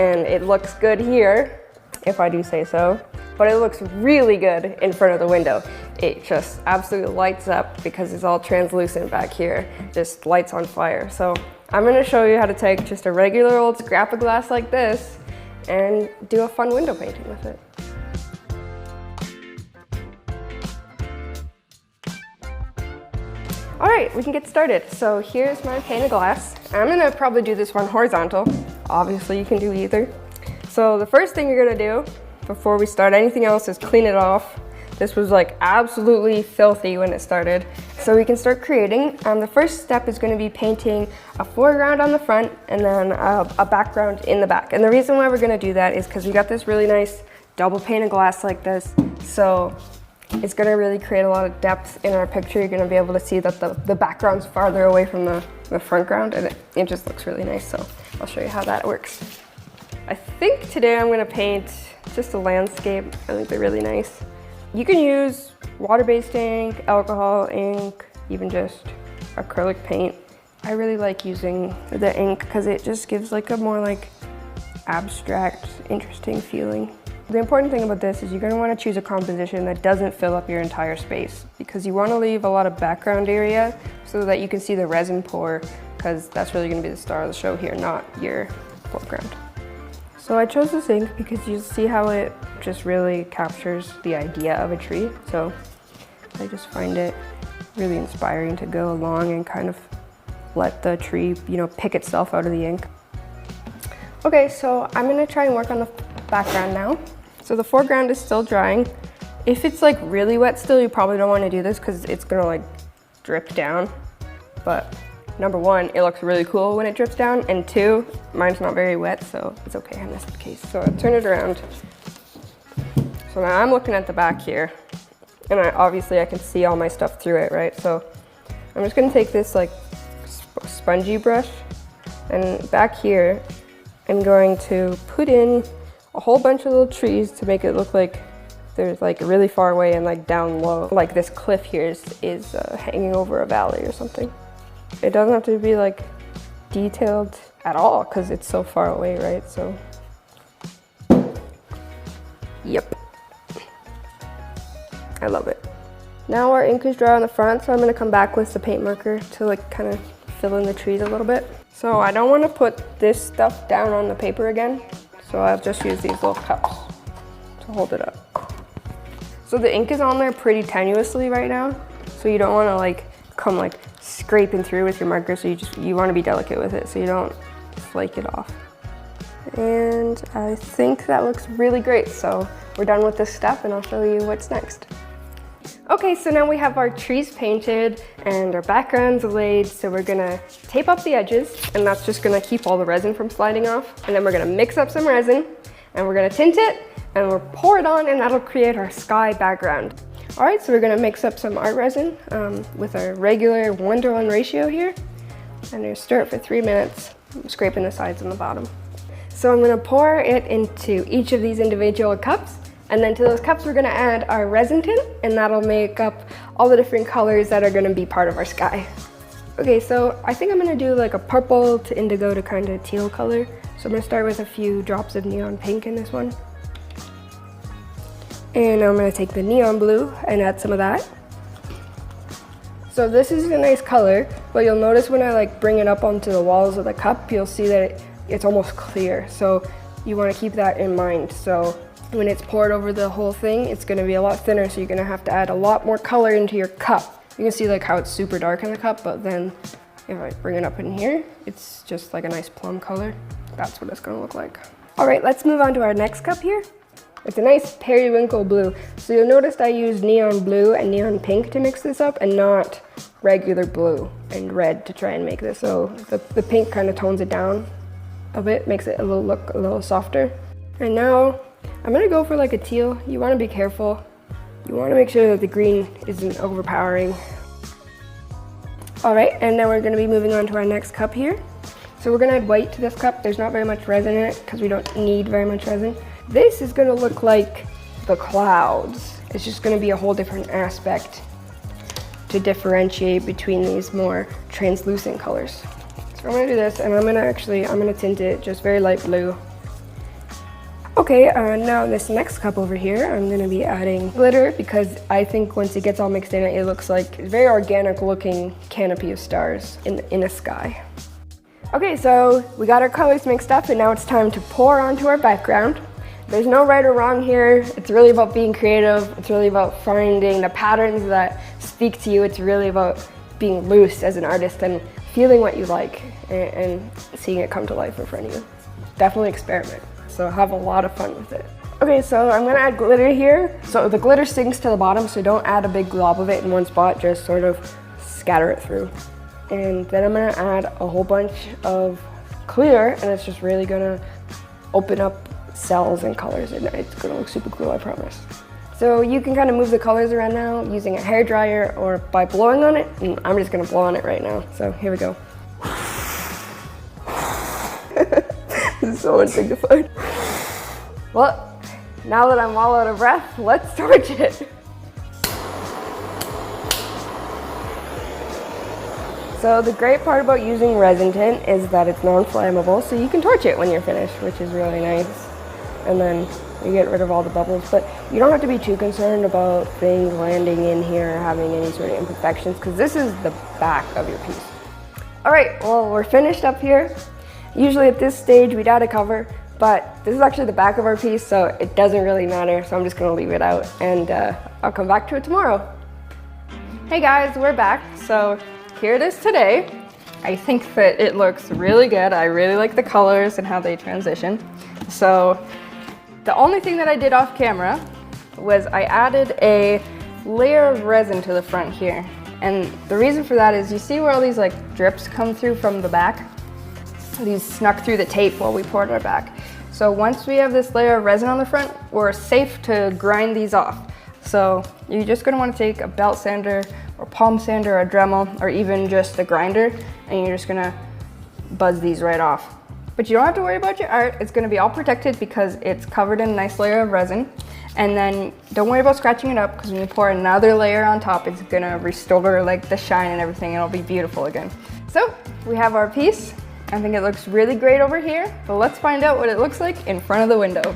and it looks good here, if I do say so, but it looks really good in front of the window. It just absolutely lights up because it's all translucent back here, just lights on fire. So I'm gonna show you how to take just a regular old scrap of glass like this and do a fun window painting with it. All right, we can get started. So here's my pane of glass. I'm gonna probably do this one horizontal. Obviously you can do either. So the first thing you're gonna do before we start anything else is clean it off. This was like absolutely filthy when it started. So we can start creating. The first step is gonna be painting a foreground on the front and then a background in the back. And the reason why we're gonna do that is because we got this really nice double pane of glass like this. So it's gonna really create a lot of depth in our picture. You're gonna be able to see that the background's farther away from the front ground, and it just looks really nice. So I'll show you how that works. I think today I'm gonna paint just a landscape. I think they're really nice. You can use water-based ink, alcohol ink, even just acrylic paint. I really like using the ink because it just gives like a more like abstract, interesting feeling. The important thing about this is you're going to want to choose a composition that doesn't fill up your entire space, because you want to leave a lot of background area so that you can see the resin pour, because that's really going to be the star of the show here, not your foreground. So I chose this ink because you see how it just really captures the idea of a tree. So I just find it really inspiring to go along and kind of let the tree, you know, pick itself out of the ink. Okay, so I'm going to try and work on the background now. So the foreground is still drying. If it's like really wet still, you probably don't want to do this because it's going to like drip down. But number one, it looks really cool when it drips down, and two, mine's not very wet, so it's okay in this case. So I turn it around. So now I'm looking at the back here, and obviously I can see all my stuff through it, right? So I'm just gonna take this like spongy brush, and back here, I'm going to put in a whole bunch of little trees to make it look like there's like really far away and like down low. Like this cliff here is hanging over a valley or something. It doesn't have to be like detailed at all because it's so far away, right? So, yep. I love it. Now our ink is dry on the front, so I'm gonna come back with the paint marker to like kind of fill in the trees a little bit. So I don't want to put this stuff down on the paper again, so I'll just use these little cups to hold it up. So the ink is on there pretty tenuously right now, so you don't want to like come like scraping through with your marker, so you want to be delicate with it so you don't flake it off. And I think that looks really great, so we're done with this step and I'll show you what's next. Okay, so now we have our trees painted and our backgrounds laid, so we're gonna tape up the edges, and that's just gonna keep all the resin from sliding off. And then we're gonna mix up some resin, and we're gonna tint it, and we'll pour it on, and that'll create our sky background. All right, so we're gonna mix up some art resin with our regular 1:1 ratio here, and we'll stir it for 3 minutes, scraping the sides and the bottom. So I'm gonna pour it into each of these individual cups, and then to those cups we're gonna add our resin tint, and that'll make up all the different colors that are gonna be part of our sky. Okay, so I think I'm gonna do like a purple to indigo to kind of teal color. So I'm gonna start with a few drops of neon pink in this one. And I'm gonna take the neon blue and add some of that. So this is a nice color, but you'll notice when I like bring it up onto the walls of the cup, you'll see that it's almost clear. So you wanna keep that in mind. So when it's poured over the whole thing, it's gonna be a lot thinner, so you're gonna have to add a lot more color into your cup. You can see like how it's super dark in the cup, but then if I bring it up in here, it's just like a nice plum color. That's what it's gonna look like. All right, let's move on to our next cup here. It's a nice periwinkle blue. So you'll notice I used neon blue and neon pink to mix this up, and not regular blue and red to try and make this. So the pink kind of tones it down a bit, makes it look a little softer. And now I'm gonna go for like a teal. You wanna be careful. You wanna make sure that the green isn't overpowering. All right, and now we're gonna be moving on to our next cup here. So we're gonna add white to this cup. There's not very much resin in it because we don't need very much resin. This is gonna look like the clouds. It's just gonna be a whole different aspect to differentiate between these more translucent colors. So I'm gonna do this, and I'm gonna tint it just very light blue. Okay, now this next cup over here, I'm gonna be adding glitter because I think once it gets all mixed in, it looks like a very organic looking canopy of stars in a sky. Okay, so we got our colors mixed up and now it's time to pour onto our background. There's no right or wrong here. It's really about being creative. It's really about finding the patterns that speak to you. It's really about being loose as an artist and feeling what you like and seeing it come to life in front of you. Definitely experiment. So have a lot of fun with it. Okay, so I'm gonna add glitter here. So the glitter sinks to the bottom, so don't add a big glob of it in one spot, just sort of scatter it through. And then I'm gonna add a whole bunch of clear, and it's just really gonna open up cells and colors, and it's gonna look super cool, I promise. So you can kind of move the colors around now using a hairdryer or by blowing on it, and I'm just gonna blow on it right now. So here we go. This is so undignified. Well, now that I'm all out of breath, let's torch it. So the great part about using resin tint is that it's non-flammable, so you can torch it when you're finished, which is really nice. And then you get rid of all the bubbles, but you don't have to be too concerned about things landing in here or having any sort of imperfections, because this is the back of your piece. All right, well, we're finished up here. Usually at this stage, we'd add a cover, but this is actually the back of our piece, so it doesn't really matter, so I'm just gonna leave it out, and I'll come back to it tomorrow. Hey guys, we're back. So here it is today. I think that it looks really good. I really like the colors and how they transition. So the only thing that I did off camera was I added a layer of resin to the front here. And the reason for that is you see where all these like drips come through from the back? These snuck through the tape while we poured our back. So once we have this layer of resin on the front, we're safe to grind these off. So you're just gonna wanna take a belt sander or palm sander or a Dremel or even just a grinder, and you're just gonna buzz these right off. But you don't have to worry about your art. It's gonna be all protected because it's covered in a nice layer of resin. And then don't worry about scratching it up, because when you pour another layer on top, it's gonna restore like the shine and everything, and it'll be beautiful again. So we have our piece. I think it looks really great over here, but let's find out what it looks like in front of the window.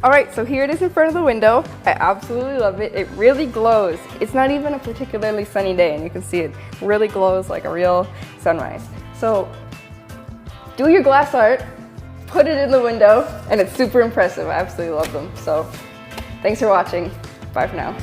All right, so here it is in front of the window. I absolutely love it. It really glows. It's not even a particularly sunny day, and you can see it really glows like a real sunrise. So do your glass art, put it in the window, and it's super impressive. I absolutely love them. So thanks for watching. Bye for now.